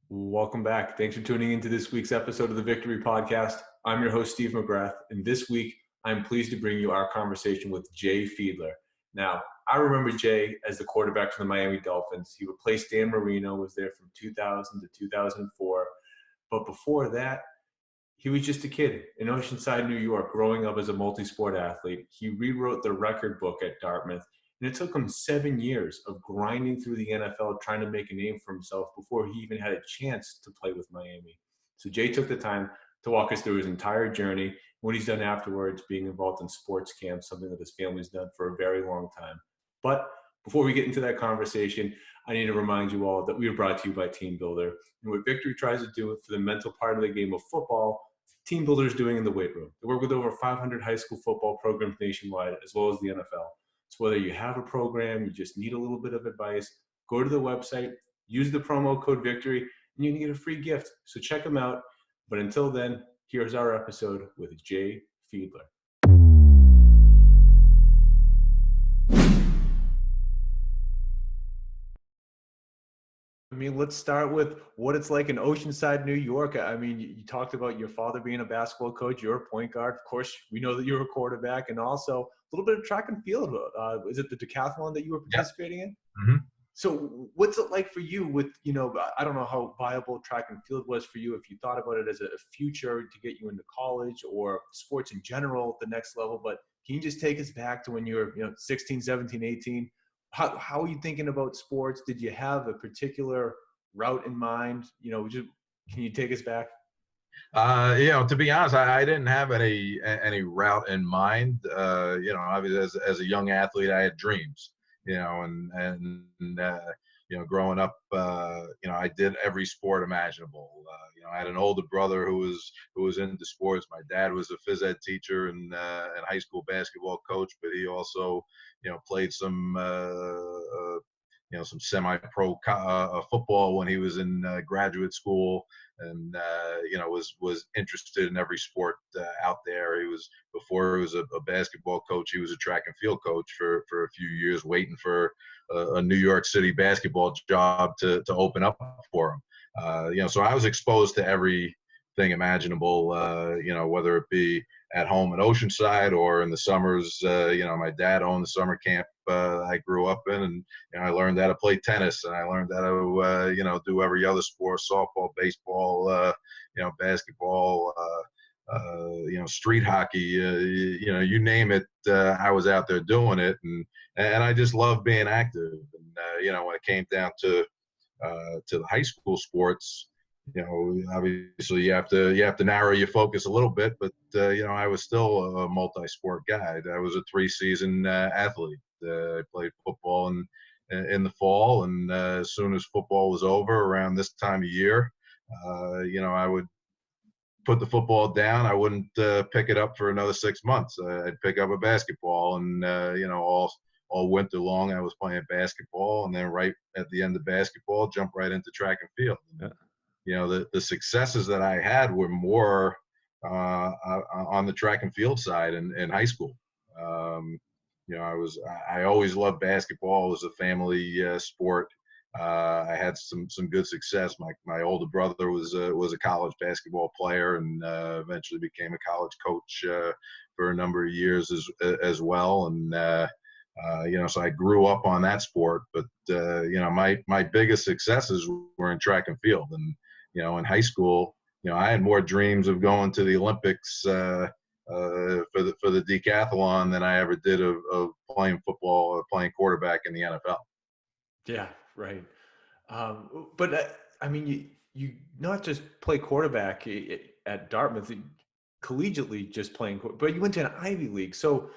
Welcome back. Thanks for tuning into this week's episode of the Victory Podcast. I'm your host, Steve McGrath, and this week I'm pleased to bring you our conversation with Jay Fiedler. Now, I remember Jay as the quarterback for the Miami Dolphins. He replaced Dan Marino, was there from 2000 to 2004. But before that, he was just a kid in Oceanside, New York, growing up as a multi-sport athlete. He rewrote the record book at Dartmouth, and it took him 7 years of grinding through the NFL, trying to make a name for himself before he even had a chance to play with Miami. So Jay took the time to walk us through his entire journey, what he's done afterwards, being involved in sports camps, something that his family's done for a very long time. But before we get into that conversation, I need to remind you all that we are brought to you by Team Builder. And what Victory tries to do for the mental part of the game of football, Team Builder is doing in the weight room. They work with over 500 high school football programs nationwide, as well as the NFL. So whether you have a program, you just need a little bit of advice, go to the website, use the promo code VICTORY, and you can get a free gift. So check them out. But until then, here's our episode with Jay Fiedler. I mean, let's start with what it's like in Oceanside, New York. I mean, you talked about your father being a basketball coach. You're a point guard. Of course, we know that you're a quarterback, and also a little bit of track and field. Is it the decathlon that you were participating in? Mm-hmm. So what's it like for you with, I don't know how viable track and field was for you, if you thought about it as a future to get you into college or sports in general at the next level, but can you just take us back to when you were, 16, 17, 18? How are you thinking about sports? Did you have a particular route in mind? Can you take us back? To be honest, I didn't have any route in mind. Obviously as a young athlete, I had dreams. Growing up, I did every sport imaginable. I had an older brother who was into sports. My dad was a phys ed teacher and high school basketball coach, but he also, played some semi-pro football when he was in graduate school, and was interested in every sport out there. Before he was a basketball coach, he was a track and field coach for a few years, waiting for a New York City basketball job to open up for him. So I was exposed to everything imaginable, whether it be at home in Oceanside or in the summers. My dad owned the summer camp I grew up in, and I learned how to play tennis, and I learned how to do every other sport: softball, baseball, basketball, street hockey, you name it. I was out there doing it, and I just loved being active. And when it came down to the high school sports, obviously you have to narrow your focus a little bit, but I was still a multi-sport guy. I was a 3-season athlete. I played football in the fall, and as soon as football was over around this time of year, I would put the football down. I wouldn't pick it up for another 6 months. I'd pick up a basketball, and all winter long I was playing basketball, and then right at the end of basketball, jump right into track and field. Yeah. The successes that I had were more on the track and field side in high school. I always loved basketball. It was a family sport. I had some good success. My older brother was a college basketball player, and eventually became a college coach for a number of years as well. And so I grew up on that sport. But my biggest successes were in track and field. And in high school, I had more dreams of going to the Olympics for the decathlon than I ever did of playing football or playing quarterback in the NFL. Yeah, right. But I mean, you not just play quarterback at Dartmouth, collegiately just playing, but you went to an Ivy League. So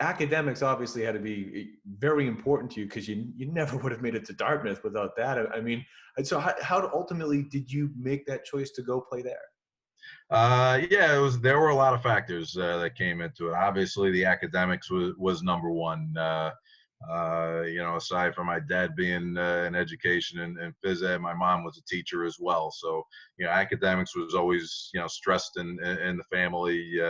academics obviously had to be very important to you, because you never would have made it to Dartmouth without that. I mean, so how ultimately did you make that choice to go play there? There were a lot of factors that came into it. Obviously, the academics was number one. Aside from my dad being in education and phys ed, my mom was a teacher as well. So, academics was always, stressed in the family.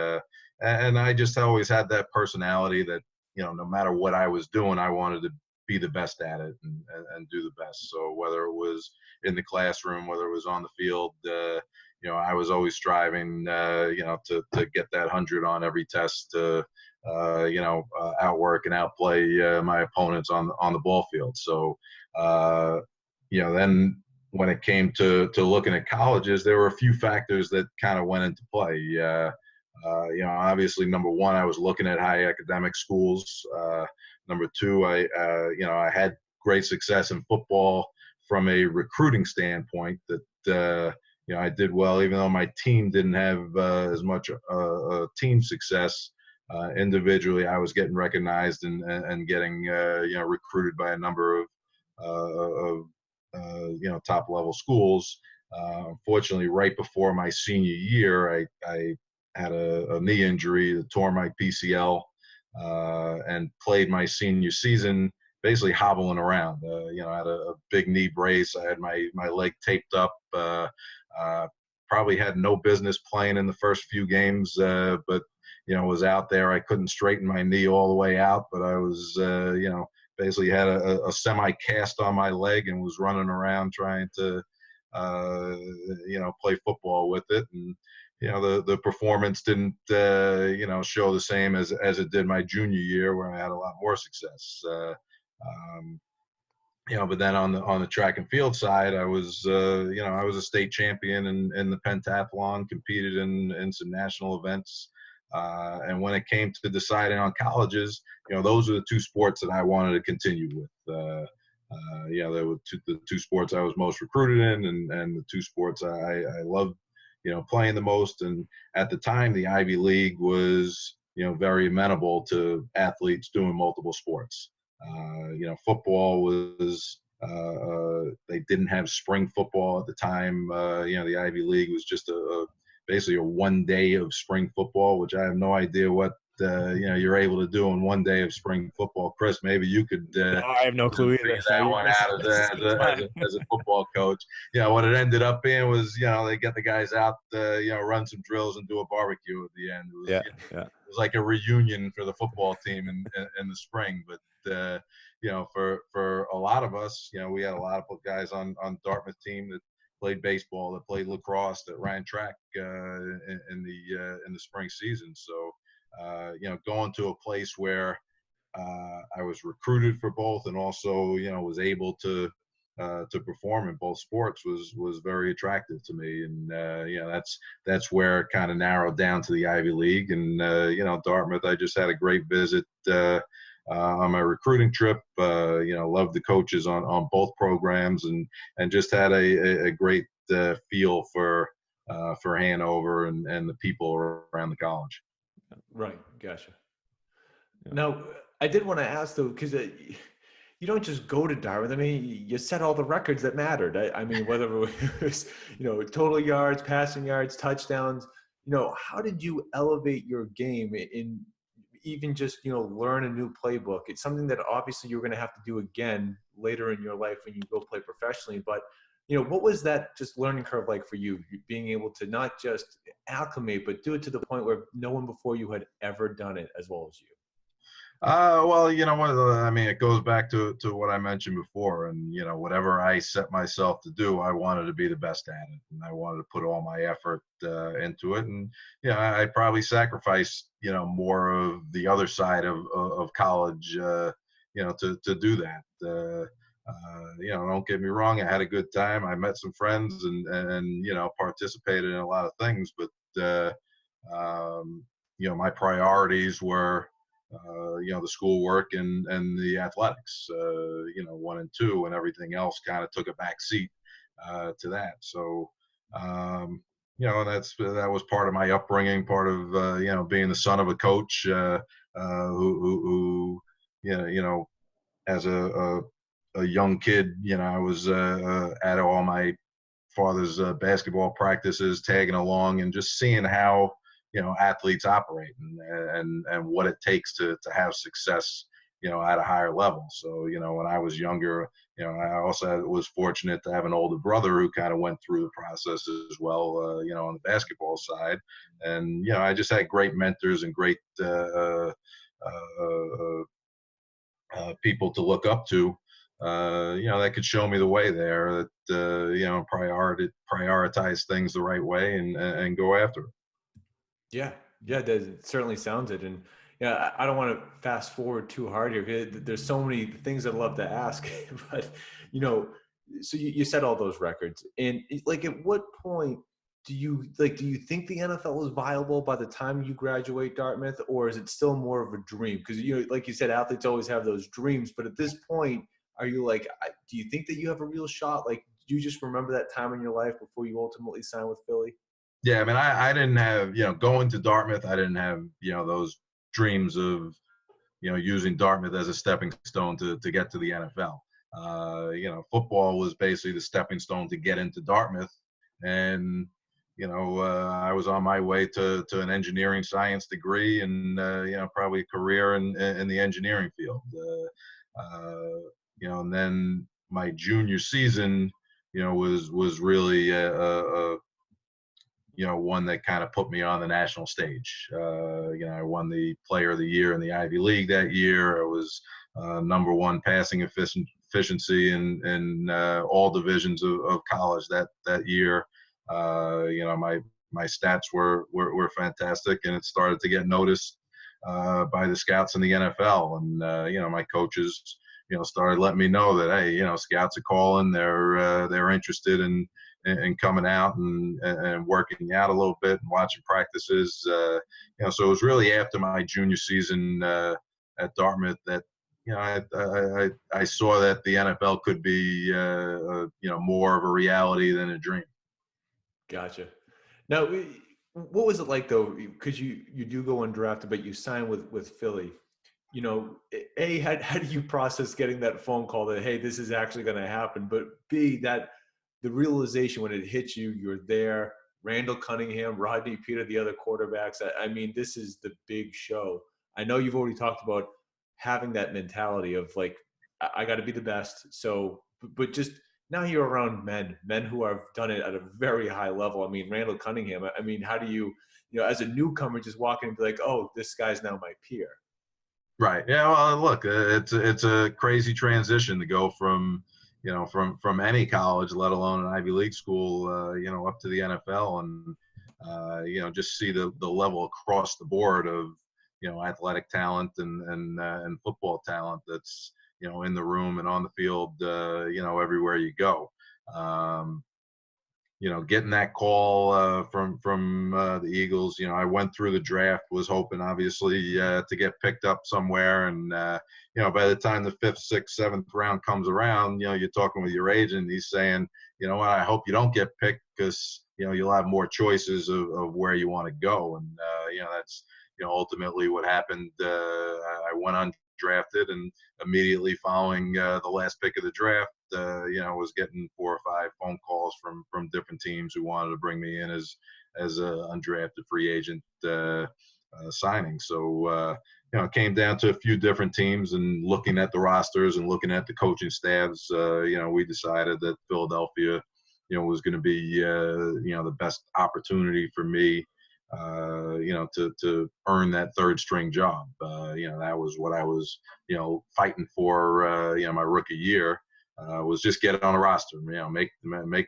And I just always had that personality that, no matter what I was doing, I wanted to be the best at it and do the best. So whether it was in the classroom, whether it was on the field, I was always striving, to get that 100 on every test, to outwork and outplay my opponents on the ball field. So, then when it came to looking at colleges, there were a few factors that kind of went into play. Obviously, number one, I was looking at high academic schools. Number two, I had great success in football from a recruiting standpoint. That I did well, even though my team didn't have as much team success. Individually, I was getting recognized and getting recruited by a number of top level schools. Unfortunately, right before my senior year, I had a knee injury that tore my PCL, and played my senior season basically hobbling around. I had a big knee brace. I had my leg taped up. Probably had no business playing in the first few games, but was out there. I couldn't straighten my knee all the way out, but I was, basically had a semi-cast on my leg and was running around trying to, play football with it. And, the performance didn't, show the same as it did my junior year, where I had a lot more success. But then on the track and field side, I was a state champion in the pentathlon, competed in some national events. And when it came to deciding on colleges, those are the two sports that I wanted to continue with. They were the two sports I was most recruited in, and the two sports I loved, playing the most. And at the time, the Ivy League was, very amenable to athletes doing multiple sports. Football was, they didn't have spring football at the time. The Ivy League was just basically a 1 day of spring football, which I have no idea what, you're able to do in 1 day of spring football. Chris, maybe you could no, I have no clue either. That one out as a football coach. What it ended up being was, they get the guys out, run some drills and do a barbecue at the end. It was like a reunion for the football team in the spring. But for a lot of us, we had a lot of guys on Dartmouth team that played baseball, that played lacrosse, that ran track in the spring season. So, going to a place where I was recruited for both, and also, was able to perform in both sports was very attractive to me. And that's where it kind of narrowed down to the Ivy League. And Dartmouth, I just had a great visit on my recruiting trip. Loved the coaches on both programs, and just had a great feel for Hanover and the people around the college. Right. Gotcha. Yeah. Now, I did want to ask, though, because you don't just go to Dartmouth. I mean, you set all the records that mattered. I mean, whether it was, total yards, passing yards, touchdowns, how did you elevate your game in even just, learn a new playbook? It's something that obviously you're going to have to do again later in your life when you go play professionally. But, what was that just learning curve like for you, being able to not just acclimate, but do it to the point where no one before you had ever done it as well as you? Well, I mean, it goes back to what I mentioned before. And, whatever I set myself to do, I wanted to be the best at it. And I wanted to put all my effort into it. And, I probably sacrificed, more of the other side of college, to do that. Don't get me wrong. I had a good time. I met some friends and participated in a lot of things. But, my priorities were, the schoolwork and the athletics, 1 and 2, and everything else kind of took a back seat to that. So, that was part of my upbringing, part of, being the son of a coach who as a young kid, I was at all my father's basketball practices, tagging along and just seeing how, athletes operate and what it takes to have success, at a higher level. So, when I was younger, I also was fortunate to have an older brother who kind of went through the process as well, on the basketball side. And, I just had great mentors and great people to look up to, that could show me the way there, that, prioritize things the right way and go after it. Yeah, yeah, that certainly sounds it. And yeah, I don't want to fast forward too hard here, because there's so many things I'd love to ask. But you know, so you set all those records, and like, at what point do you think the NFL is viable by the time you graduate Dartmouth, or is it still more of a dream? Because like you said, athletes always have those dreams, but at this point, are you like, do you think that you have a real shot? Like, do you just remember that time in your life before you ultimately signed with Philly? Yeah, I mean, I didn't have, going to Dartmouth, I didn't have, those dreams of, using Dartmouth as a stepping stone to get to the NFL. Football was basically the stepping stone to get into Dartmouth. And, I was on my way to an engineering science degree and, probably a career in the engineering field. And then my junior season, was really one that kind of put me on the national stage. I won the Player of the Year in the Ivy League that year. I was #1 passing efficiency in all divisions of college that year. My stats were fantastic, and it started to get noticed by the scouts in the NFL. And my coaches, started letting me know that, hey, scouts are calling. They're interested in coming out and working out a little bit and watching practices. So it was really after my junior season at Dartmouth that I saw that the NFL could be more of a reality than a dream. Gotcha. Now, what was it like though? Because you do go undrafted, but you sign with Philly. How do you process getting that phone call that, hey, this is actually going to happen? But B, that the realization when it hits you, you're there. Randall Cunningham, Rodney Peter, the other quarterbacks. I mean, this is the big show. I know you've already talked about having that mentality of like, I got to be the best. So, but just now you're around men who have done it at a very high level. I mean, Randall Cunningham. I mean, how do you, as a newcomer, just walk in and be like, oh, this guy's now my peer? Right. Yeah. Well, look, it's a crazy transition to go from from any college, let alone an Ivy League school, up to the NFL, and just see the level across the board of athletic talent and football talent that's in the room and on the field, everywhere you go. Getting that call from the Eagles, I went through the draft, was hoping obviously to get picked up somewhere. And, by the time the 5th, 6th, 7th round comes around, you're talking with your agent. He's saying, what, I hope you don't get picked because, you'll have more choices of where you want to go. And, that's, ultimately what happened. I went undrafted, and immediately following the last pick of the draft, was getting 4 or 5 phone calls from different teams who wanted to bring me in as a undrafted free agent signing. So it came down to a few different teams, and looking at the rosters and looking at the coaching staffs, we decided that Philadelphia, was going to be the best opportunity for me. To earn that third string job. That was what I was, fighting for, my rookie year. Was just get on a roster, make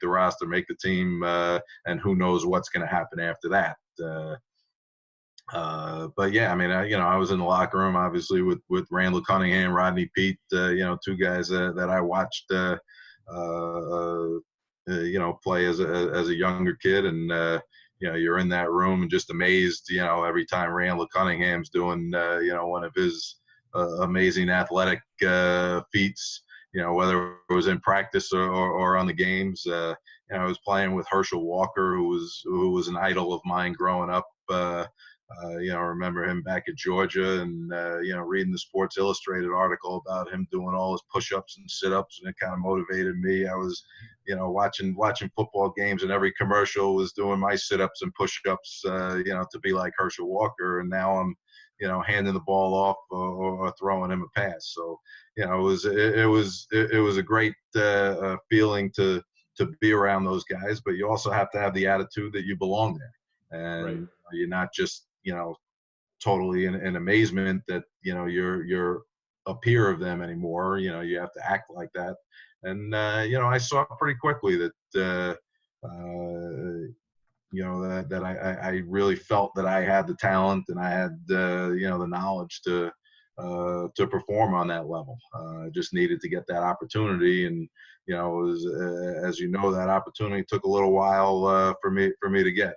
the roster, make the team, and who knows what's going to happen after that. But yeah, I mean, I was in the locker room, obviously, with Randall Cunningham, Rodney Peete, 2 guys that I watched, play as a younger kid, and you're in that room and just amazed, every time Randall Cunningham's doing, one of his amazing athletic feats. Whether it was in practice or on the games. I was playing with Herschel Walker, who was an idol of mine growing up. I remember him back at Georgia, and reading the Sports Illustrated article about him doing all his push-ups and sit-ups, and it kind of motivated me. I was, watching football games, and every commercial was doing my sit-ups and push-ups, to be like Herschel Walker. And now I'm, handing the ball off or throwing him a pass. So, it was a great feeling to be around those guys, but you also have to have the attitude that you belong there, and Right. you're not just totally in amazement that you're a peer of them anymore. You have to act like that. And I saw pretty quickly that that I really felt that I had the talent and I had the knowledge to perform on that level. I just needed to get that opportunity, and was, as you know, that opportunity took a little while for me to get.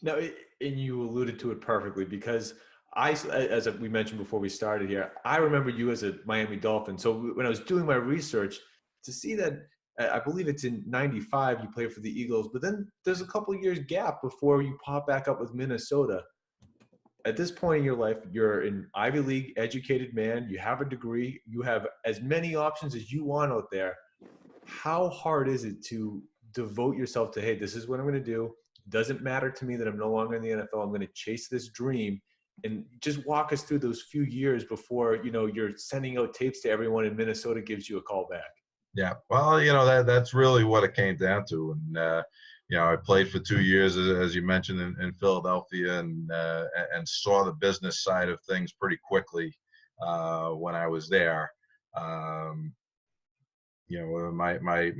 No, and you alluded to it perfectly, because as we mentioned before we started here, I remember you as a Miami Dolphin. So when I was doing my research to see that, I believe it's in '95 you played for the Eagles, but then there's a couple of years gap before you pop back up with Minnesota. At this point in your life, you're an Ivy League educated man. You have a degree. You have as many options as you want out there. How hard is it to devote yourself to, hey, this is what I'm going to do. It doesn't matter to me that I'm no longer in the NFL. I'm going to chase this dream. And just walk us through those few years before, you're sending out tapes to everyone and Minnesota gives you a call back. Yeah, well, that's really what it came down to. And I played for 2 years, as you mentioned, in Philadelphia, and saw the business side of things pretty quickly when I was there. My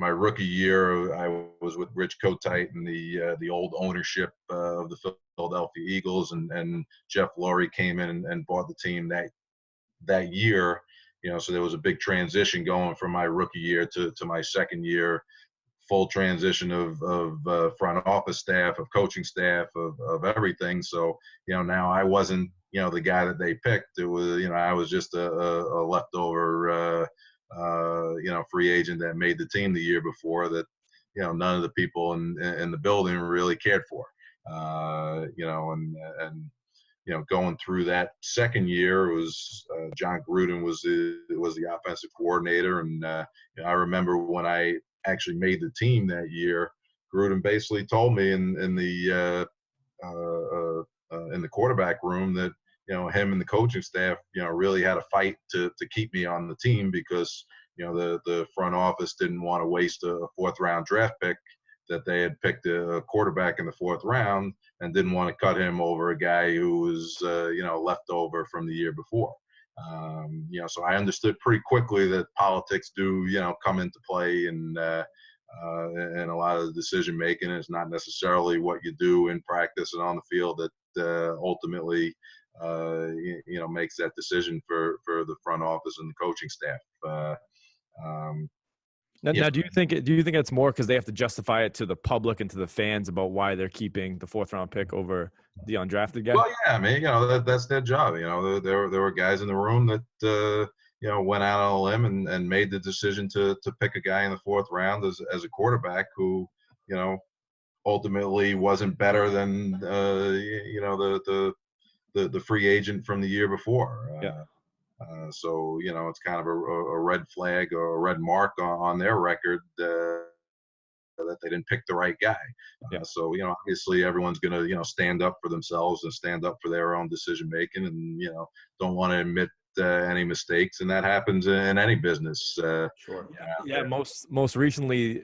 rookie year, I was with Rich Kotite and the old ownership of the Philadelphia Eagles, and Jeff Lurie came in and bought the team that year. So there was a big transition going from my rookie year to my second year, full transition of front office staff, of coaching staff, of everything. So, now I wasn't, the guy that they picked. It was, I was just a leftover, free agent that made the team the year before that, none of the people in the building really cared for, and going through that second year, it was Jon Gruden was the offensive coordinator, and I remember when I actually made the team that year, Gruden basically told me in the quarterback room that him and the coaching staff really had a fight to keep me on the team, because the front office didn't want to waste a fourth round draft pick that they had picked a quarterback in the fourth round, and didn't want to cut him over a guy who was, left over from the year before. So I understood pretty quickly that politics do, come into play, and a lot of the decision making is not necessarily what you do in practice and on the field that ultimately, makes that decision for the front office and the coaching staff. Now, do you think it's more because they have to justify it to the public and to the fans about why they're keeping the fourth round pick over the undrafted guy? Well, yeah, I mean, that's their job. There were guys in the room that went out on a limb and made the decision to pick a guy in the fourth round as a quarterback who, ultimately wasn't better than the free agent from the year before. Yeah. So it's kind of a red flag or a red mark on their record that they didn't pick the right guy. Yeah. So obviously everyone's going to stand up for themselves and stand up for their own decision making, and don't want to admit any mistakes, and that happens in any business. Sure. Yeah. Most recently,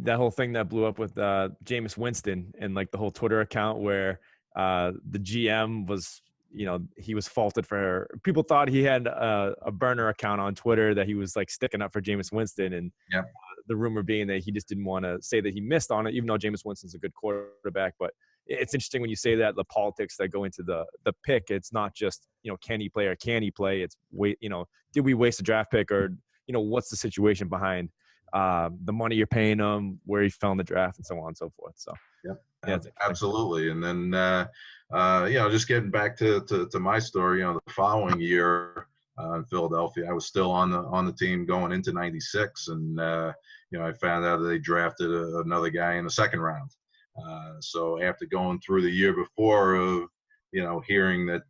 that whole thing that blew up with Jameis Winston and like the whole Twitter account where the GM was. He was faulted for. People thought he had a burner account on Twitter that he was like sticking up for Jameis Winston, and the rumor being that he just didn't want to say that he missed on it, even though Jameis Winston's a good quarterback. But it's interesting when you say that, the politics that go into the pick. It's not just can he play or can he play. It's did we waste a draft pick, or what's the situation behind the money you're paying him, where he fell in the draft, and so on and so forth. So yeah, absolutely. And then just getting back to my story, the following year in Philadelphia, I was still on the team going into '96, and I found out that they drafted another guy in the second round. So after going through the year before of hearing that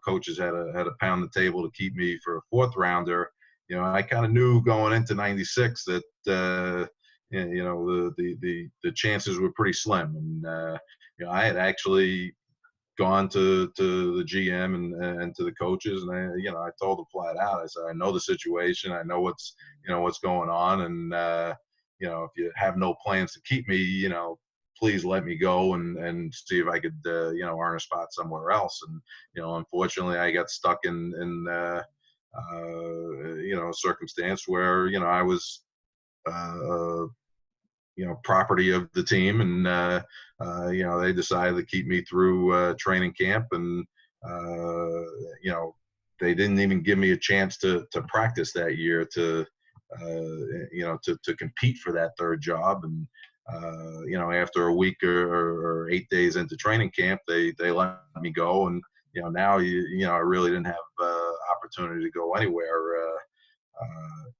coaches had to pound the table to keep me for a fourth rounder, I kind of knew going into '96 that the chances were pretty slim. And I had actually gone to the GM and to the coaches, and I told them flat out, I said, I know the situation, I know what's going on, and if you have no plans to keep me, please let me go and see if I could earn a spot somewhere else. And unfortunately I got stuck in circumstance where, I was, property of the team, and they decided to keep me through training camp, and they didn't even give me a chance to practice that year to compete for that third job. And after a week or 8 days into training camp, they let me go, and now I really didn't have opportunity to go anywhere.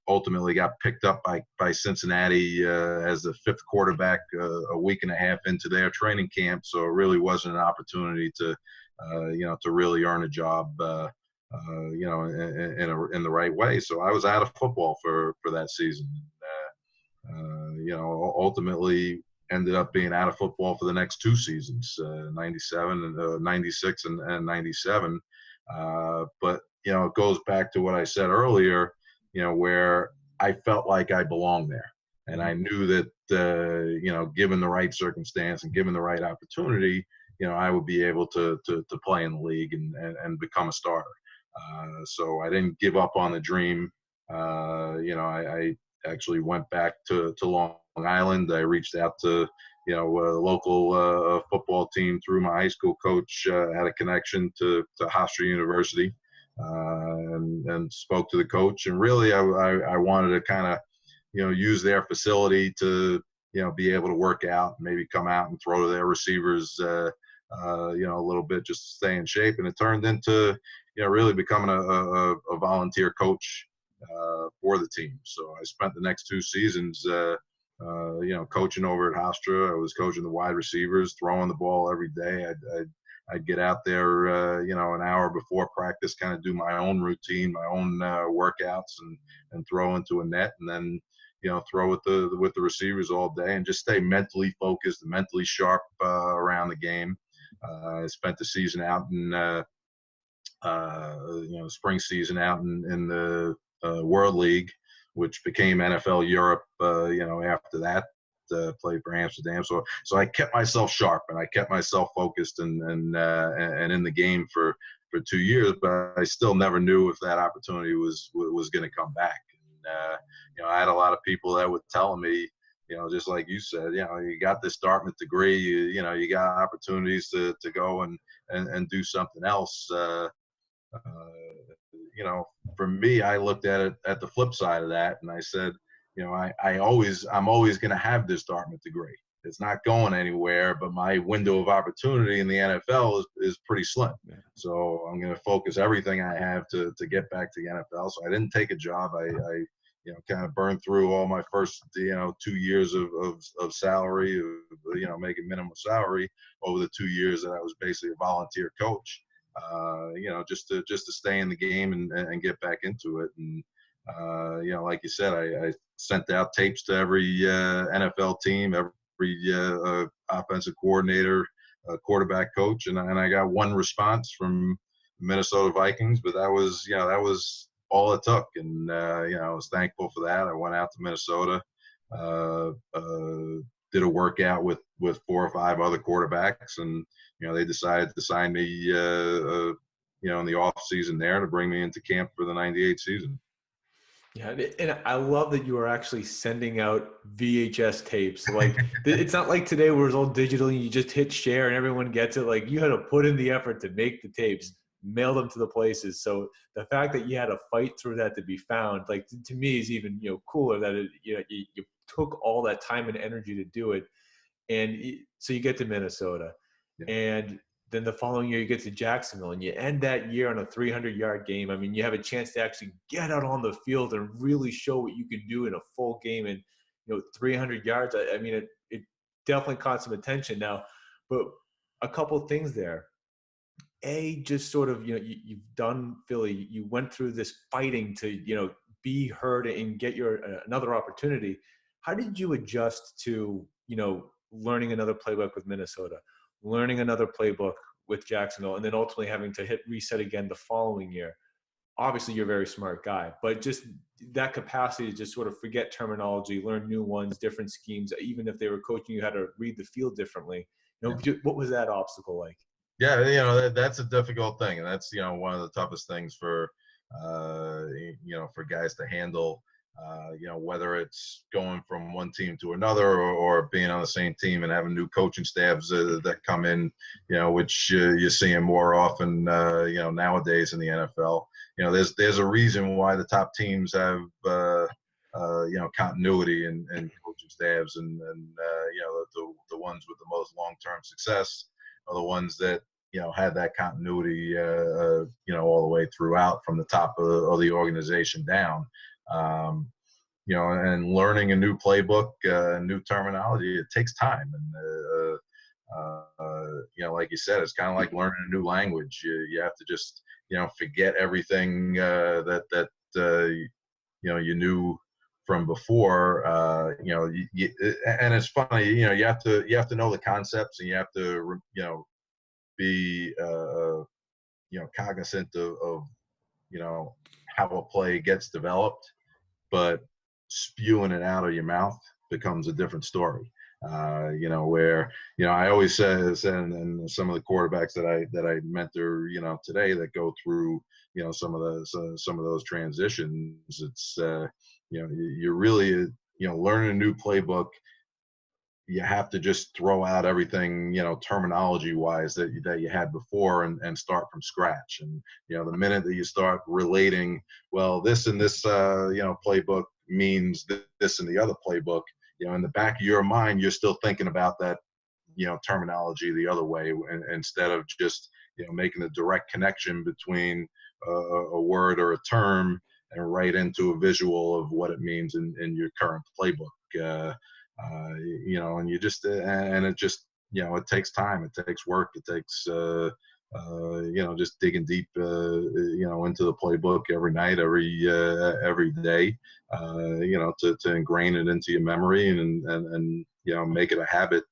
Ultimately got picked up by Cincinnati as the fifth quarterback a week and a half into their training camp. So it really wasn't an opportunity to really earn a job, in the right way. So I was out of football for that season. Ultimately ended up being out of football for the next two seasons, 97 and 96 and 97. But it goes back to what I said earlier, where I felt like I belonged there. And I knew that, given the right circumstance and given the right opportunity, I would be able to play in the league and become a starter. So I didn't give up on the dream. I actually went back to Long Island. I reached out to, a local football team through my high school coach, had a connection to Hofstra University. And spoke to the coach, and really I wanted to kind of, use their facility to, be able to work out, maybe come out and throw to their receivers, a little bit just to stay in shape. And it turned into, really becoming a volunteer coach for the team. So I spent the next two seasons, coaching over at Hofstra. I was coaching the wide receivers, throwing the ball every day. I'd get out there, an hour before practice, kind of do my own routine, my own workouts, and throw into a net, and then, throw with the receivers all day, and just stay mentally focused and mentally sharp around the game. I spent the season out in, spring season out in the World League, which became NFL Europe, after that. Played for Amsterdam, so I kept myself sharp, and I kept myself focused and in the game for 2 years. But I still never knew if that opportunity was going to come back. And I had a lot of people that were telling me, just like you said, you got this Dartmouth degree, you got opportunities to go and do something else. For me, I looked at it at the flip side of that, and I said, I'm always going to have this Dartmouth degree. It's not going anywhere, but my window of opportunity in the NFL is pretty slim. Yeah. So I'm going to focus everything I have to get back to the NFL. So I didn't take a job. I kind of burned through all my first, 2 years of salary, making minimum salary over the 2 years that I was basically a volunteer coach, just to stay in the game and get back into it. And, like you said, I sent out tapes to every NFL team, every offensive coordinator, quarterback coach, and I got one response from the Minnesota Vikings, but that was all it took. And I was thankful for that. I went out to Minnesota, did a workout with 4 or 5 other quarterbacks, and they decided to sign me in the off season there to bring me into camp for the '98 season. Yeah, and I love that you are actually sending out VHS tapes. Like, it's not like today where it's all digital and you just hit share and everyone gets it. Like, you had to put in the effort to make the tapes, mail them to the places. So the fact that you had to fight through that to be found, like, to me is even, cooler that it, you took all that time and energy to do it. And so you get to Minnesota, and then the following year you get to Jacksonville, and you end that year on a 300-yard game. I mean, you have a chance to actually get out on the field and really show what you can do in a full game. And 300 yards. I mean, it definitely caught some attention now. But a couple things there. Just sort of, you've done Philly. You went through this fighting to be heard and get your another opportunity. How did you adjust to learning another playbook with Minnesota, learning another playbook with Jacksonville, and then ultimately having to hit reset again the following year? Obviously, you're a very smart guy, but just that capacity to just sort of forget terminology, learn new ones, different schemes, even if they were coaching you how to read the field differently. What was that obstacle like? Yeah, that's a difficult thing, and that's one of the toughest things for for guys to handle, whether it's going from one team to another or being on the same team and having new coaching staffs that come in, which you're seeing more often, nowadays in the NFL. There's a reason why the top teams have, continuity and coaching staffs, and the ones with the most long-term success are the ones that, had that continuity, all the way throughout from the top of the organization down. And learning a new playbook, new terminology, it takes time. And, like you said, it's kind of like learning a new language. You have to just, forget everything that you knew from before. And it's funny, you have to know the concepts, and you have to, be, cognizant of how a play gets developed, but spewing it out of your mouth becomes a different story. Where, I always say, and some of the quarterbacks that I mentor, today, that go through, some of those transitions, it's, you're really, learning a new playbook. You have to just throw out everything, terminology wise that you had before, and start from scratch. And, the minute that you start relating, well, this and this, playbook means this and the other playbook, in the back of your mind, you're still thinking about that, terminology the other way, instead of just, making a direct connection between a word or a term and right into a visual of what it means in your current playbook. And you just, and it just, it takes time, it takes work, it takes, just digging deep, into the playbook every night, every day, to ingrain it into your memory, and make it a habit,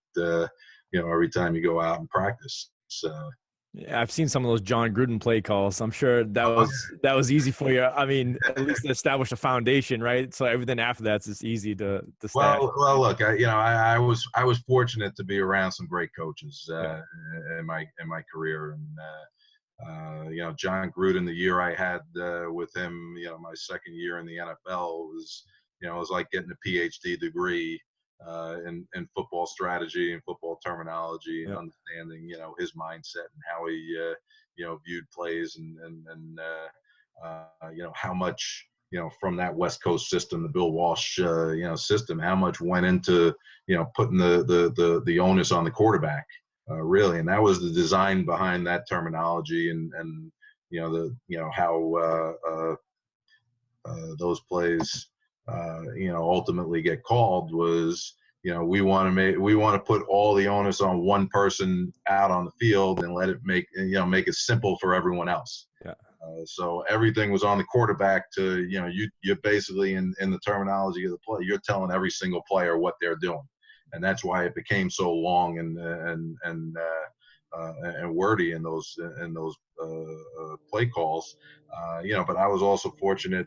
every time you go out and practice. So. Yeah, I've seen some of those Jon Gruden play calls. I'm sure that was easy for you. I mean, at least establish a foundation, right? So everything after that's just easy to stash. Well, look, I was fortunate to be around some great coaches in my career, and Jon Gruden, the year I had with him, my second year in the NFL was, it was like getting a PhD degree in football strategy and football terminology, and understanding, his mindset and how he, viewed plays, and how much, from that West Coast system, the Bill Walsh, system, how much went into, putting the onus on the quarterback, really. And that was the design behind that terminology, and how those plays, ultimately get called was, we want to put all the onus on one person out on the field, and let it make it simple for everyone else. Yeah. So everything was on the quarterback to, you're basically, in the terminology of the play, you're telling every single player what they're doing. And that's why it became so long and wordy in those play calls. But I was also fortunate,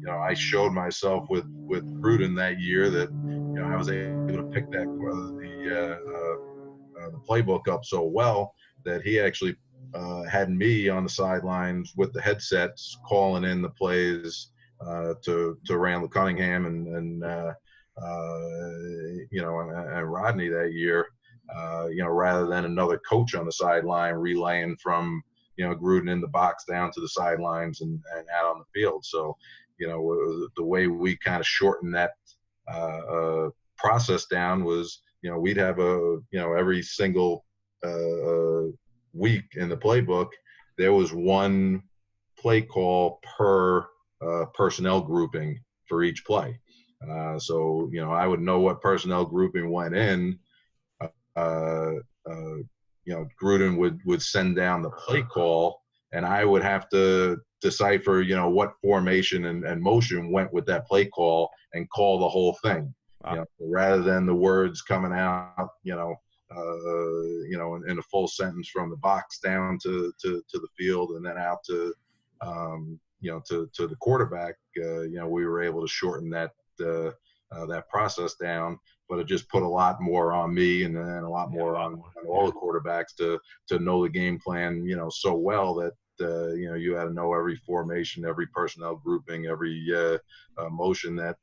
I showed myself with Gruden that year that, I was able to pick that the playbook up so well that he actually had me on the sidelines with the headsets calling in the plays to Randall Cunningham and Rodney that year, rather than another coach on the sideline relaying from, Gruden in the box down to the sidelines and out on the field. So, the way we kind of shortened that process down was, we'd have every single week in the playbook, there was one play call per personnel grouping for each play. So, I would know what personnel grouping went in. Gruden would send down the play call, and I would have to decipher, what formation and motion went with that play call and call the whole thing. Wow. Rather than the words coming out, in a full sentence from the box down to the field and then out to the quarterback. We were able to shorten that process down, but it just put a lot more on me and a lot more on all the quarterbacks to know the game plan, so well that you had to know every formation, every personnel grouping, every motion that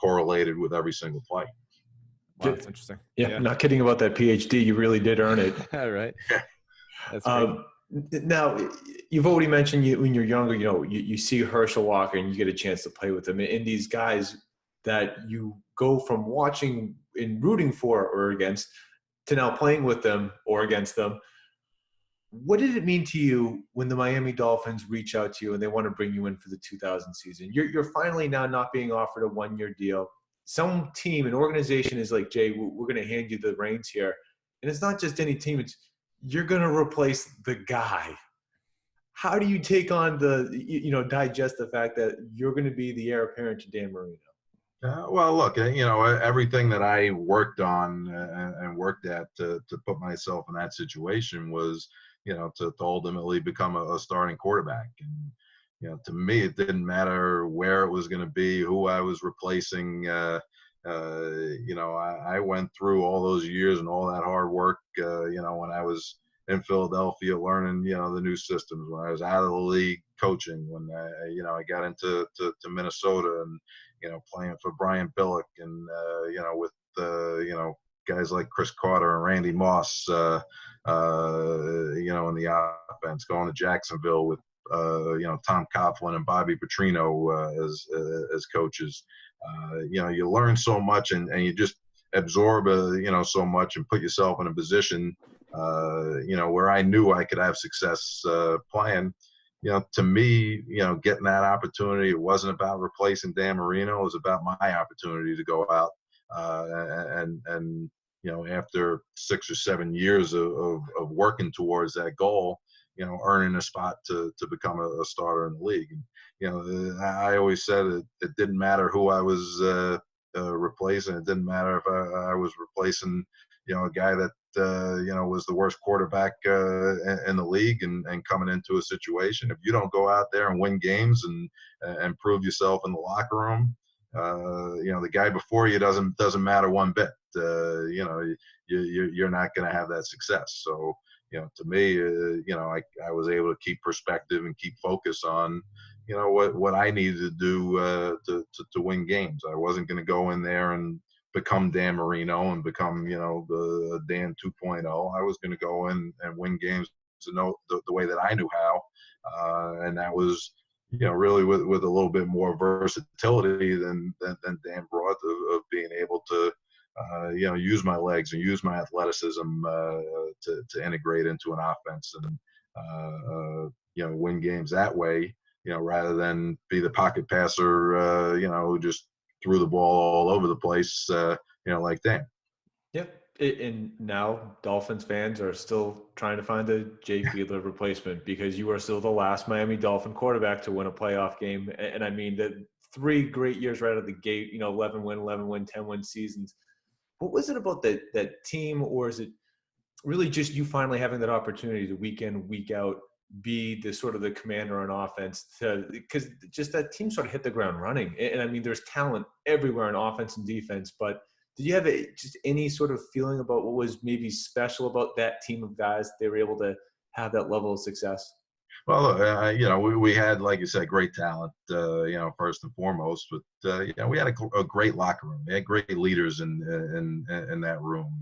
correlated with every single play. Wow, that's interesting. Yeah, not kidding about that PhD. You really did earn it. Right. Yeah. That's great. Now, you've already mentioned when you're younger, you see Herschel Walker and you get a chance to play with him. And these guys that you go from watching and rooting for or against to now playing with them or against them. What did it mean to you when the Miami Dolphins reach out to you and they want to bring you in for the 2000 season? You're finally now not being offered a one-year deal. Some team, an organization is like, Jay, we're going to hand you the reins here. And it's not just any team. It's you're going to replace the guy. How do you take on digest the fact that you're going to be the heir apparent to Dan Marino? Well, look, everything that I worked on and worked at to put myself in that situation was, to ultimately become a starting quarterback. And, to me, it didn't matter where it was going to be, who I was replacing. I went through all those years and all that hard work, when I was in Philadelphia learning, the new systems, when I was out of the league coaching, when I got into Minnesota and, playing for Brian Billick and, with, guys like Chris Carter and Randy Moss, in the offense, going to Jacksonville with, Tom Coughlin and Bobby Petrino as coaches. You learn so much and you just absorb, so much and put yourself in a position, where I knew I could have success playing. To me, getting that opportunity, it wasn't about replacing Dan Marino. It was about my opportunity to go out and after 6 or 7 years of working towards that goal, earning a spot to become a starter in the league. And, I always said it didn't matter who I was replacing. It didn't matter if I was replacing, a guy that, was the worst quarterback in the league and coming into a situation. If you don't go out there and win games and prove yourself in the locker room, the guy before you doesn't matter one bit. You're not going to have that success. So, to me, I was able to keep perspective and keep focus on, what I needed to do to win games. I wasn't going to go in there and become Dan Marino and become, the Dan 2.0. I was going to go in and win games the way that I knew how. And that was, really with a little bit more versatility than Dan brought of being able to, use my legs and use my athleticism to integrate into an offense and, win games that way, rather than be the pocket passer, who just threw the ball all over the place, like Dan. Yep. And now Dolphins fans are still trying to find a Jay Fiedler replacement because you are still the last Miami Dolphin quarterback to win a playoff game. And I mean, the 3 great years right out of the gate, 11 win, 10-win seasons. What was it about that team, or is it really just you finally having that opportunity to week in, week out, be the sort of the commander on offense, because just that team sort of hit the ground running. And I mean, there's talent everywhere in offense and defense, but did you have just any sort of feeling about what was maybe special about that team of guys? They were able to have that level of success. Well, we had, like you said, great talent, first and foremost, but, we had a great locker room. We had great leaders in that room.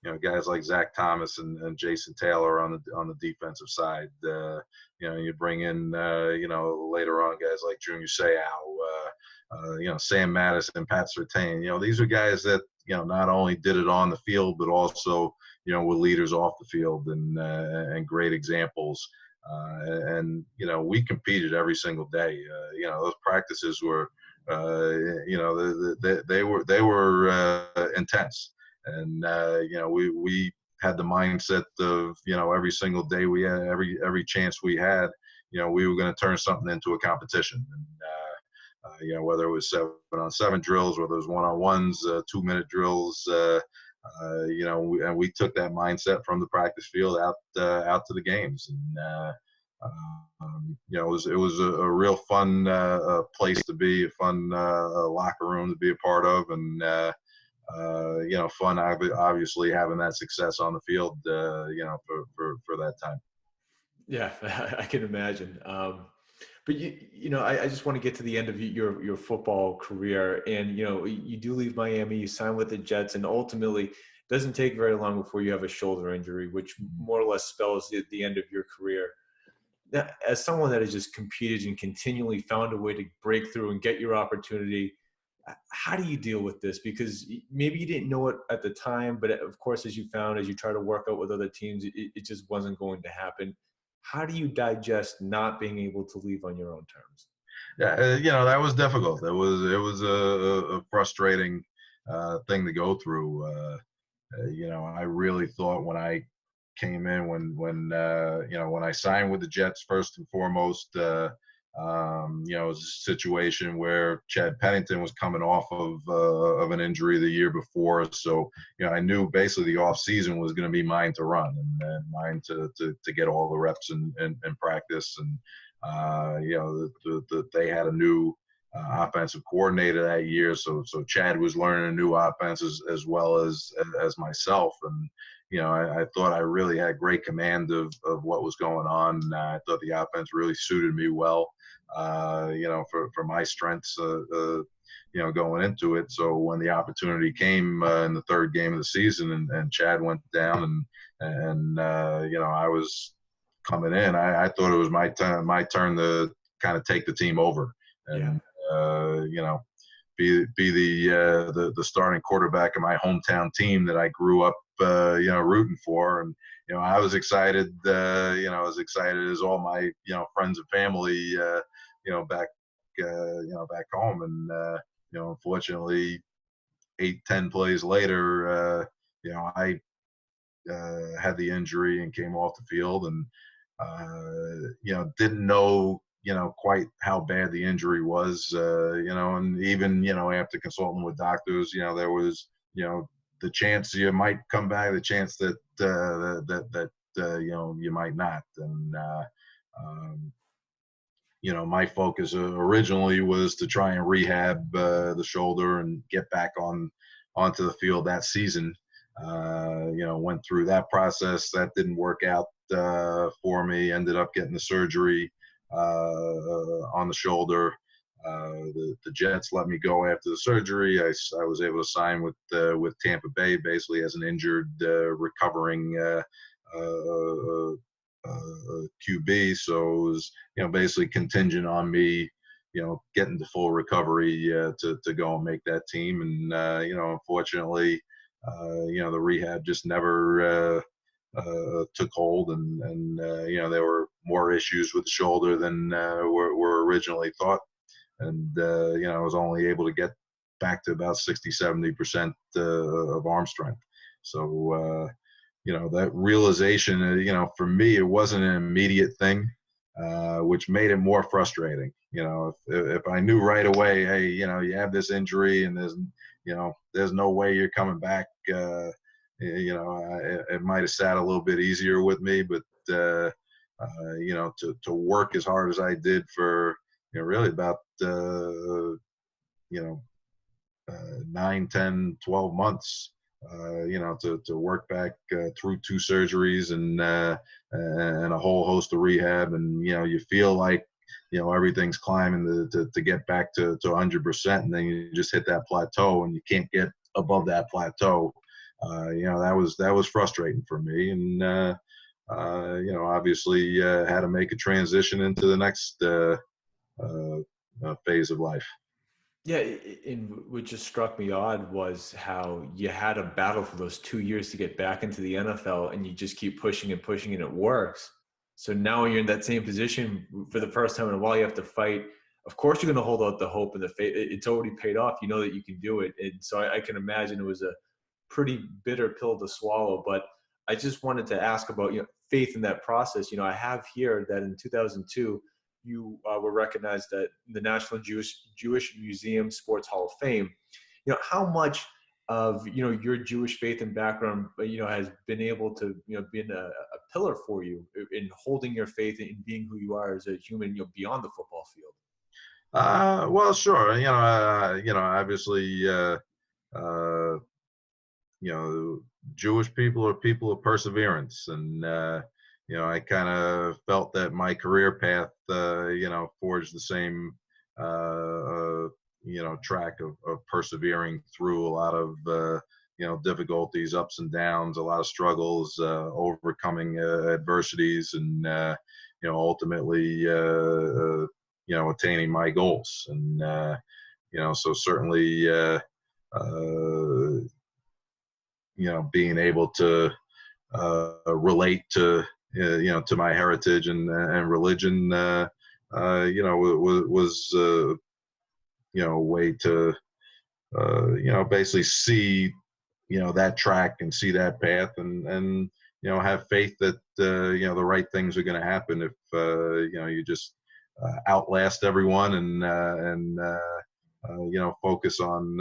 And, guys like Zach Thomas and Jason Taylor on the defensive side. You bring in, later on guys like Junior Seau, Sam Madison, Pat Surtain. These are guys that, not only did it on the field, but also, were leaders off the field and great examples. And we competed every single day. Those practices were, they were intense. And, we had the mindset of, every single day we had, every chance we had, we were going to turn something into a competition. And, whether it was 7-on-7 drills, whether it was 1-on-1s, 2-minute drills, and we took that mindset from the practice field out to the games. And, it was a real fun place to be, a fun locker room to be a part of. And, fun, obviously having that success on the field, for that time. Yeah, I can imagine. But I just want to get to the end of your football career, and you do leave Miami, you sign with the Jets, and ultimately it doesn't take very long before you have a shoulder injury, which more or less spells the end of your career. Now, as someone that has just competed and continually found a way to break through and get your opportunity, how do you deal with this? Because maybe you didn't know it at the time, but of course, as you try to work out with other teams, it just wasn't going to happen. How do you digest not being able to leave on your own terms? Yeah, that was difficult. It was a frustrating thing to go through. I really thought when I came in, when I signed with the Jets, first and foremost, it was a situation where Chad Pennington was coming off of an injury the year before, so I knew basically the off season was going to be mine to run and mine to get all the reps and practice. And they had a new offensive coordinator that year, so Chad was learning a new offense as well as myself. And I thought I really had great command of what was going on. I thought the offense really suited me well, for my strengths, going into it. So when the opportunity came in the third game of the season and Chad went down and I was coming in, I thought it was my turn to kind of take the team over and, be the starting quarterback of my hometown team that I grew up, rooting for. And, I was excited, as excited as all my, friends and family, back, back home. And, unfortunately 8-10 plays later, I had the injury and came off the field and, didn't know, quite how bad the injury was, and even, after consulting with doctors, there was, the chance you might come back, the chance that, you might not. And, my focus originally was to try and rehab the shoulder and get back onto the field that season. Went through that process. That didn't work out for me. Ended up getting the surgery on the shoulder. The Jets let me go after the surgery. I was able to sign with Tampa Bay, basically as an injured, recovering QB. So it was, basically contingent on me, getting to full recovery to go and make that team. And unfortunately, the rehab just never took hold, and there were more issues with the shoulder than were originally thought. And I was only able to get back to about 60-70% of arm strength. So that realization, for me, it wasn't an immediate thing, which made it more frustrating. If I knew right away, hey, you have this injury and there's no way you're coming back, it might have sat a little bit easier with me. But to work as hard as I did for really about 9, 10, 12 months, to work back through 2 surgeries and a whole host of rehab. And you feel like everything's climbing to get back to 100%, and then you just hit that plateau and you can't get above that plateau. That was frustrating for me. And obviously had to make a transition into the next phase of life. Yeah, and what just struck me odd was how you had a battle for those 2 years to get back into the NFL, and you just keep pushing and pushing, and it works. So now you're in that same position for the first time in a while. You have to fight. Of course, you're going to hold out the hope and the faith. It's already paid off. You know that you can do it. And so I can imagine it was a pretty bitter pill to swallow. But I just wanted to ask about faith in that process. I have here that in 2002, you were recognized at the National Jewish Museum Sports Hall of Fame. How much of your Jewish faith and background has been able to been a pillar for you in holding your faith and being who you are as a human beyond the football field? Well, sure. Obviously, Jewish people are people of perseverance, and I kind of felt that my career path, forged the same, track of persevering through a lot of, difficulties, ups and downs, a lot of struggles, overcoming adversities, and, ultimately, attaining my goals. And, so certainly, being able to relate to, to my heritage and religion, was a way to, basically see, that track and see that path, and have faith that, the right things are going to happen if, you just outlast everyone, and focus on,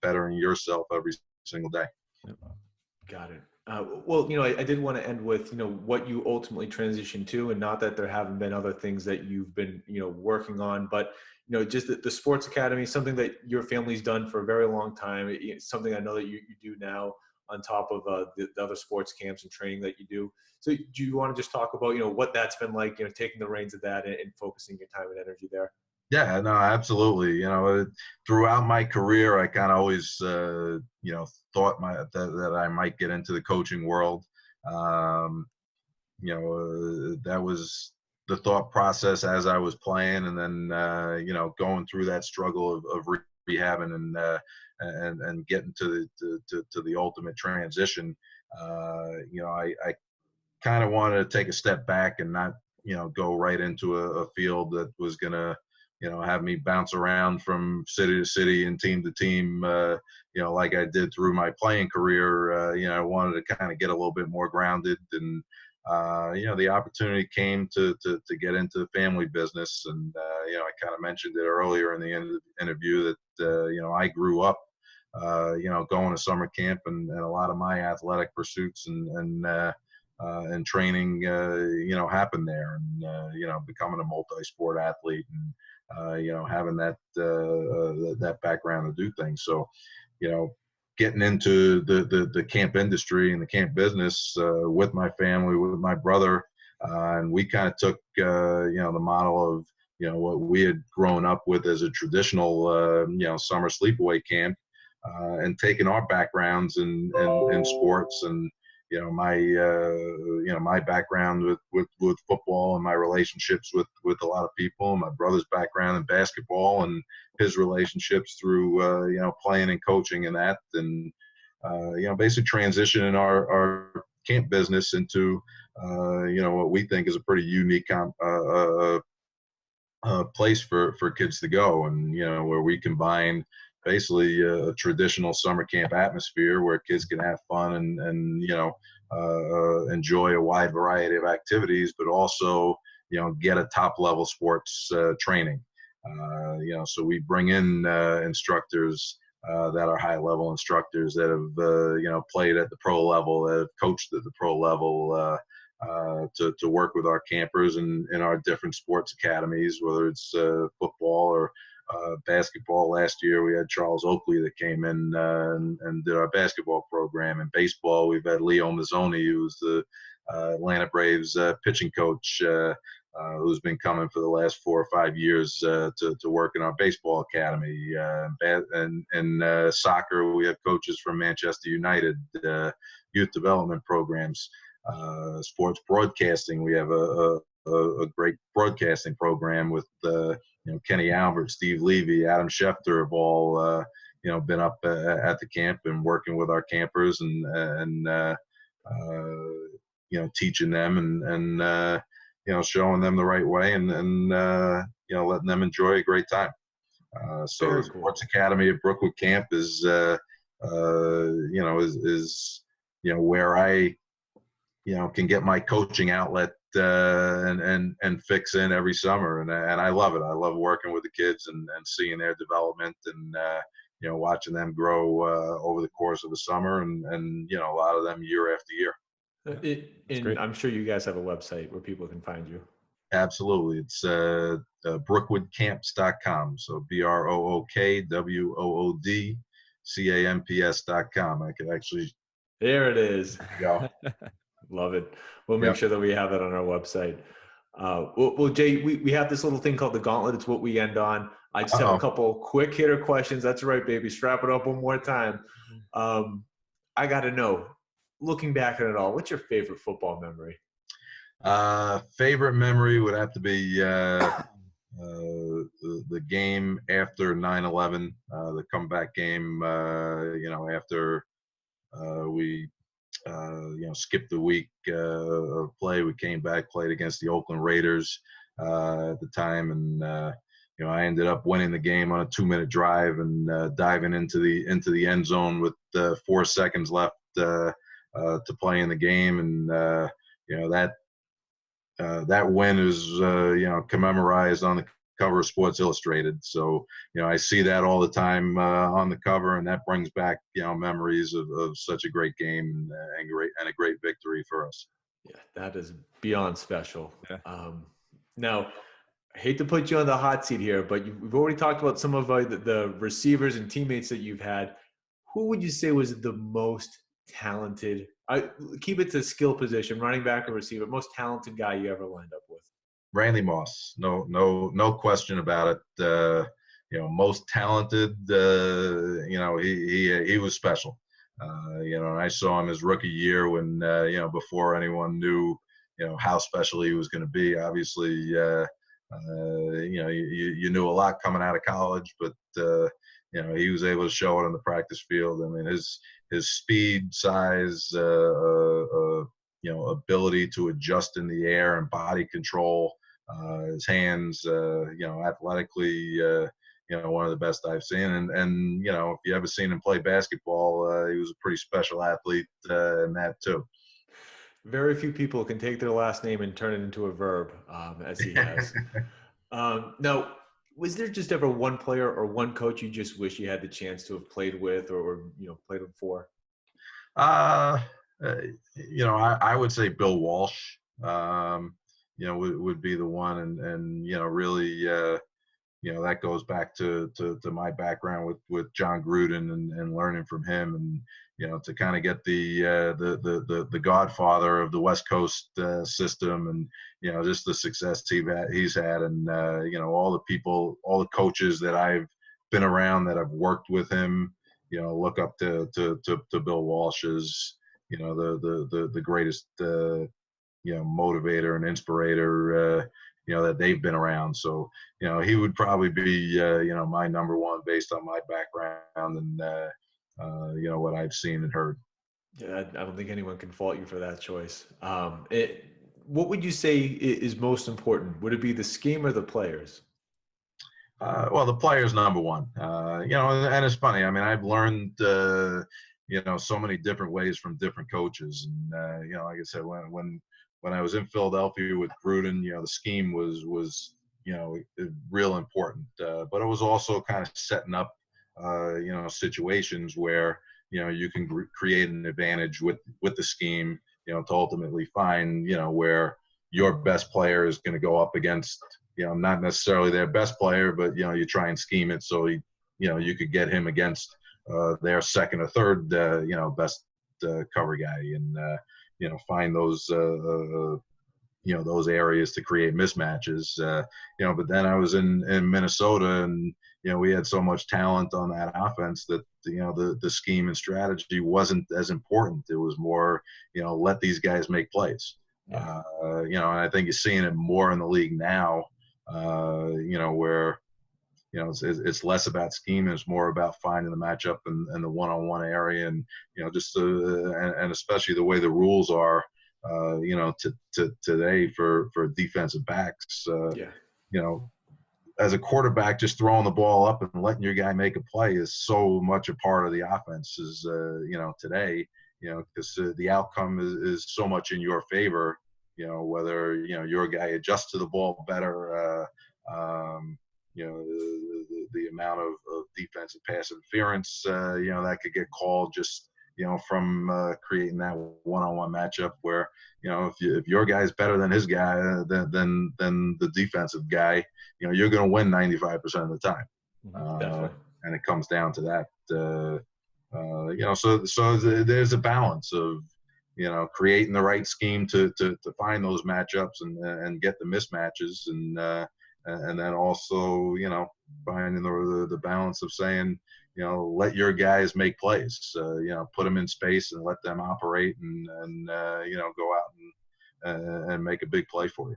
bettering yourself every single day. Got it. Well, I did want to end with, what you ultimately transitioned to, and not that there haven't been other things that you've been, working on, but, just the sports academy, something that your family's done for a very long time. It's something I know that you do now on top of the other sports camps and training that you do. So do you want to just talk about, what that's been like, taking the reins of that and focusing your time and energy there? Yeah, no, absolutely. Throughout my career, I kind of always, thought that I might get into the coaching world. That was the thought process as I was playing, and then, going through that struggle of rehabbing and getting to the ultimate transition. I kind of wanted to take a step back and not, go right into a field that was going to, have me bounce around from city to city and team to team, like I did through my playing career. I wanted to kind of get a little bit more grounded, and, the opportunity came to get into the family business. And, I kind of mentioned it earlier in the interview that, I grew up, going to summer camp, and a lot of my athletic pursuits and training, happened there, and, becoming a multi-sport athlete, and, having that background to do things. So, getting into the camp industry and the camp business, with my family, with my brother, and we kind of took, the model of, what we had grown up with as a traditional, summer sleepaway camp, and taking our backgrounds in sports, and, my background with football, and my relationships with a lot of people, and my brother's background in basketball, and his relationships through, playing and coaching and that, and, basically transitioning our camp business into, what we think is a pretty unique place for kids to go, and, where we combine basically a traditional summer camp atmosphere where kids can have fun and enjoy a wide variety of activities, but also, get a top level sports training. So we bring in instructors that are high level instructors that have, played at the pro level, that have coached at the pro level, to work with our campers and in our different sports academies, whether it's football or basketball. Last year we had Charles Oakley that came in and did our basketball program. In baseball, we've had Leo Mazzoni, who's the Atlanta Braves pitching coach, who's been coming for the last 4 or 5 years to work in our baseball academy. And soccer, we have coaches from Manchester United, youth development programs. Sports broadcasting, we have a great broadcasting program with Kenny Albert, Steve Levy, Adam Schefter have all been up at the camp and working with our campers, and teaching them and showing them the right way, and letting them enjoy a great time. So Very the cool. Sports Academy at Brookwood Camp is where I can get my coaching outlet and fix in every summer, and I love it. I love working with the kids and seeing their development, and watching them grow over the course of the summer, and a lot of them year after year. And I'm sure you guys have a website where people can find you. Absolutely. It's brookwoodcamps.com. So BROOKWOODCAMPS.com. I could actually. There it is. Go. Love it. We'll make Yep. sure that we have that on our website. Well, Jay, we have this little thing called the gauntlet. It's what we end on. I just have a couple quick hitter questions. That's right, baby. Strap it up one more time. I got to know, looking back at it all, what's your favorite football memory? Favorite memory would have to be the game after 9/11, the comeback game. After we skipped the week of play, we came back, played against the Oakland Raiders at the time, and I ended up winning the game on a 2-minute drive and diving into the end zone with 4 seconds left to play in the game, and that win is commemorized on the cover of Sports Illustrated. So I see that all the time on the cover, and that brings back memories of such a great game and a great victory for us. Yeah, that is beyond special. Yeah. Now, I hate to put you on the hot seat here, but we've already talked about some of the receivers and teammates that you've had. Who would you say was the most talented? Keep it to skill position, running back or receiver. Most talented guy you ever lined up with? Randy Moss, no question about it. Most talented. He was special. I saw him his rookie year when before anyone knew how special he was going to be. Obviously, you knew a lot coming out of college, but he was able to show it on the practice field. I mean, his speed, size, ability to adjust in the air and body control, his hands, athletically, one of the best I've seen. And if you ever seen him play basketball, he was a pretty special athlete in that too. Very few people can take their last name and turn it into a verb, as he has. Now, was there just ever one player or one coach you just wish you had the chance to have played with or played with for? I would say Bill Walsh, would be the one. And really, that goes back to my background with Jon Gruden and learning from him, and to kind of get the godfather of the West Coast system, and just the success he's had, and all the people, all the coaches that I've been around that have worked with him, look up to Bill Walsh as the greatest motivator and inspirator that they've been around. So he would probably be my number one based on my background and what I've seen and heard. Yeah, I don't think anyone can fault you for that choice. What would you say is most important? Would it be the scheme or the players? Well, the players number one. And it's funny. I mean, I've learned so many different ways from different coaches, and like I said, when I was in Philadelphia with Gruden, the scheme was real important, but it was also kind of setting up situations where you can create an advantage with the scheme, to ultimately find where your best player is going to go up against not necessarily their best player, but you try and scheme it so you could get him against their second or third best cover guy, and find those those areas to create mismatches. But then I was in Minnesota, and we had so much talent on that offense that the scheme and strategy wasn't as important. It was more let these guys make plays. Yeah. And I think you're seeing it more in the league now, where it's less about scheme, and it's more about finding the matchup and the one-on-one area, and and especially the way the rules are, today for defensive backs. As a quarterback, just throwing the ball up and letting your guy make a play is so much a part of the offense today, because the outcome is so much in your favor, whether, your guy adjusts to the ball better, the amount of defensive pass interference, that could get called just, from creating that one-on-one matchup where, if your guy's better than his guy, than the defensive guy, you're going to win 95% of the time. And it comes down to that, so there's a balance of, creating the right scheme to find those matchups and get the mismatches, and then also, finding the balance of saying, let your guys make plays, put them in space and let them operate and go out and make a big play for you.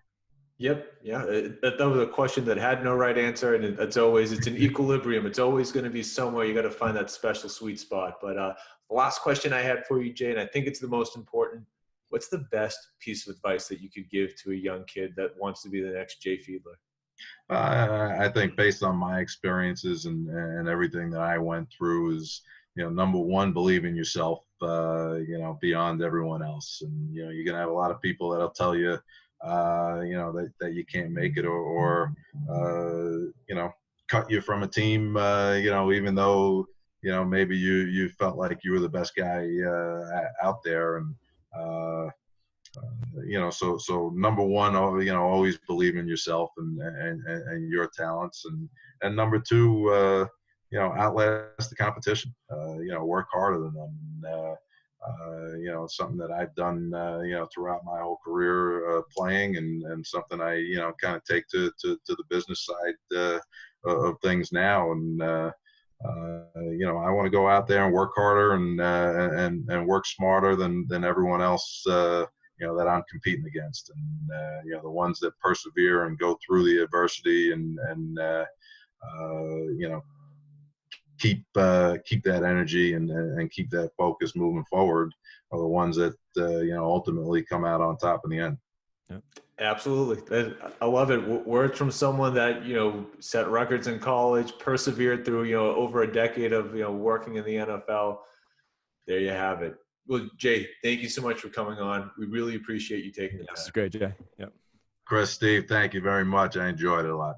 Yep. Yeah. That was a question that had no right answer. And it's an equilibrium. It's always going to be somewhere. You got to find that special sweet spot. But the last question I had for you, Jay, and I think it's the most important. What's the best piece of advice that you could give to a young kid that wants to be the next Jay Fiedler? I think based on my experiences and everything that I went through is, number one, believe in yourself, beyond everyone else. And, you're going to have a lot of people that'll tell you, that you can't make it or cut you from a team, even though, maybe you felt like you were the best guy out there. And, so number one, always believe in yourself and your talents. And number two, outlast the competition, work harder than them. Something that I've done, throughout my whole career playing, and something I, kind of take to the business side of things now. And, I want to go out there and work harder and work smarter than everyone else, that I'm competing against. And, the ones that persevere and go through the adversity and keep that energy and keep that focus moving forward are the ones that ultimately come out on top in the end. Yeah. Absolutely. I love it. Words from someone that set records in college, persevered through over a decade of working in the NFL. There you have it. Well, Jay, thank you so much for coming on. We really appreciate you taking the time. That's great, Jay. Yep. Chris, Steve, thank you very much. I enjoyed it a lot.